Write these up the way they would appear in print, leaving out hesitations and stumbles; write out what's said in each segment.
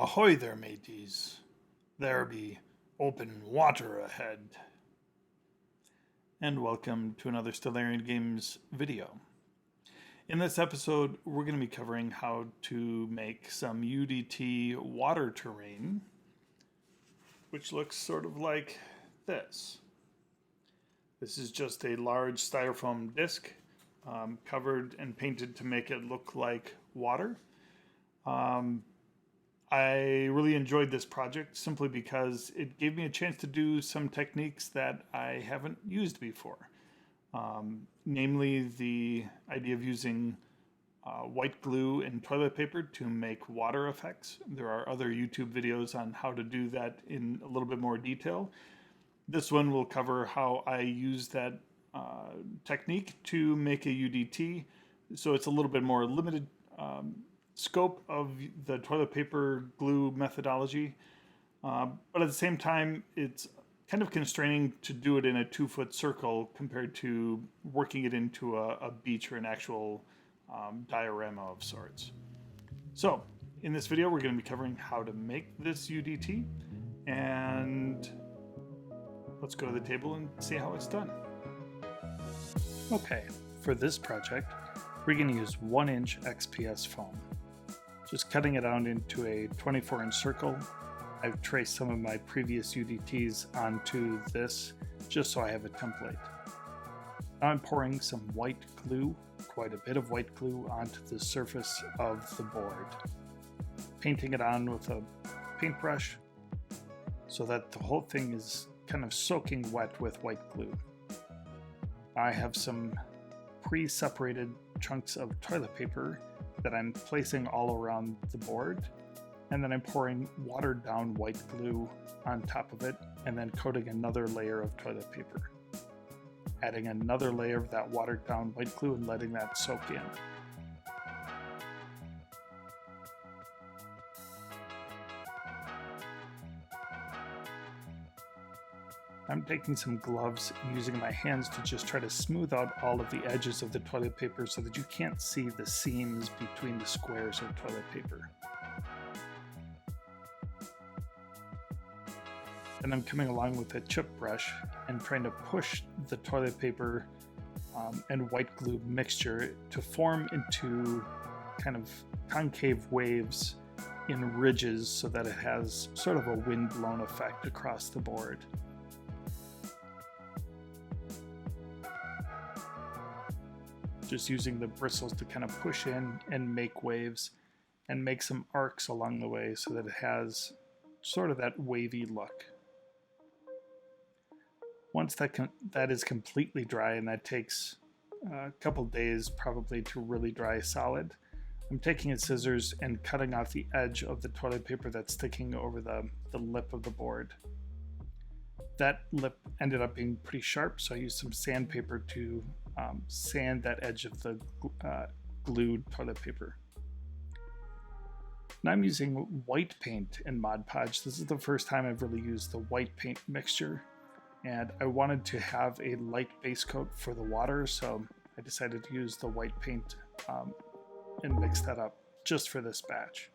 Ahoy there, mateys. There be open water ahead. And welcome to another Stellarian Games video. In this episode, we're going to be covering how to make some UDT water terrain, which looks sort of like this. This is just a large styrofoam disc covered and painted to make it look like water. I really enjoyed this project simply because it gave me a chance to do some techniques that I haven't used before. Namely, the idea of using white glue and toilet paper to make water effects. There are other YouTube videos on how to do that in a little bit more detail. This one will cover how I use that technique to make a UDT, so it's a little bit more limited scope of the toilet paper glue methodology, but at the same time it's kind of constraining to do it in a 2-foot circle compared to working it into a beach or an actual diorama of sorts. So in this video we're going to be covering how to make this UDT, and let's go to the table and see how it's done. Okay, for this project we're going to use 1-inch XPS foam. Just cutting it out into a 24-inch circle. I've traced some of my previous UDTs onto this just so I have a template. Now I'm pouring some white glue, quite a bit of white glue, onto the surface of the board. Painting it on with a paintbrush so that the whole thing is kind of soaking wet with white glue. I have some pre-separated chunks of toilet paper that I'm placing all around the board, and then I'm pouring watered down white glue on top of it and then coating another layer of toilet paper. Adding another layer of that watered down white glue and letting that soak in. I'm taking some gloves and using my hands to just try to smooth out all of the edges of the toilet paper so that you can't see the seams between the squares of toilet paper. And I'm coming along with a chip brush and trying to push the toilet paper and white glue mixture to form into kind of concave waves in ridges so that it has sort of a wind-blown effect across the board. Just using the bristles to kind of push in and make waves and make some arcs along the way so that it has sort of that wavy look. Once that is completely dry, and that takes a couple days probably to really dry solid, I'm taking a scissors and cutting off the edge of the toilet paper that's sticking over the lip of the board. That lip ended up being pretty sharp, so I used some sandpaper to sand that edge of the glued toilet paper. Now I'm using white paint in Mod Podge. This is the first time I've really used the white paint mixture, and I wanted to have a light base coat for the water, so I decided to use the white paint and mix that up just for this batch.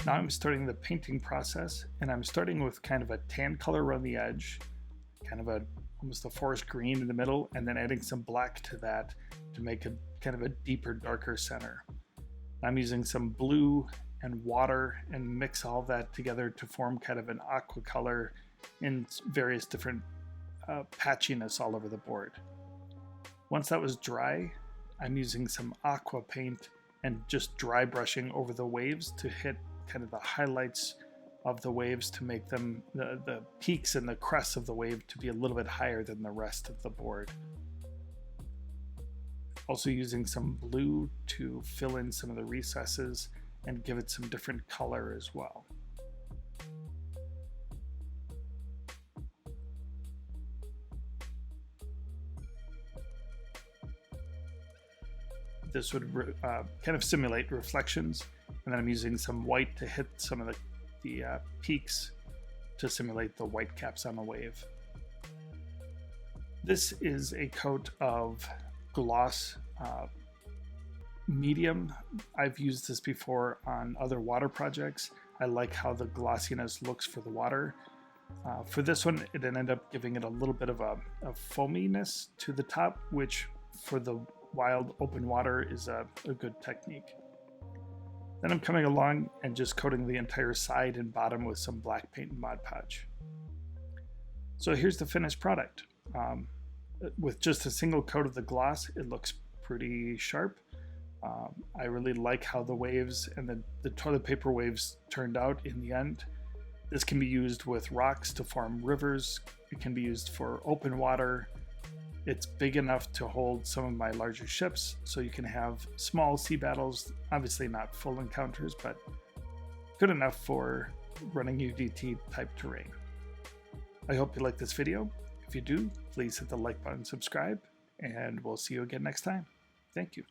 Now I'm starting the painting process, and I'm starting with kind of a tan color around the edge, kind of almost a forest green in the middle, and then adding some black to that to make a kind of a deeper, darker center. I'm using some blue and water and mix all that together to form kind of an aqua color in various different patchiness all over the board. Once that was dry, I'm using some aqua paint and just dry brushing over the waves to hit kind of the highlights of the waves to make them, the peaks and the crests of the wave to be a little bit higher than the rest of the board. Also using some blue to fill in some of the recesses and give it some different color as well. This would kind of simulate reflections, and then I'm using some white to hit some of the peaks to simulate the white caps on the wave. This is a coat of gloss medium. I've used this before on other water projects. I like how the glossiness looks for the water. For this one, it ended up giving it a little bit of a foaminess to the top, which for the wild open water is a good technique. Then I'm coming along and just coating the entire side and bottom with some black paint and Mod Podge. So here's the finished product. With just a single coat of the gloss, it looks pretty sharp. I really like how the waves and the toilet paper waves turned out in the end. This can be used with rocks to form rivers. It can be used for open water. It's big enough to hold some of my larger ships, so you can have small sea battles, obviously not full encounters, but good enough for running UDT type terrain. I hope you like this video. If you do, please hit the like button, subscribe, and we'll see you again next time. Thank you.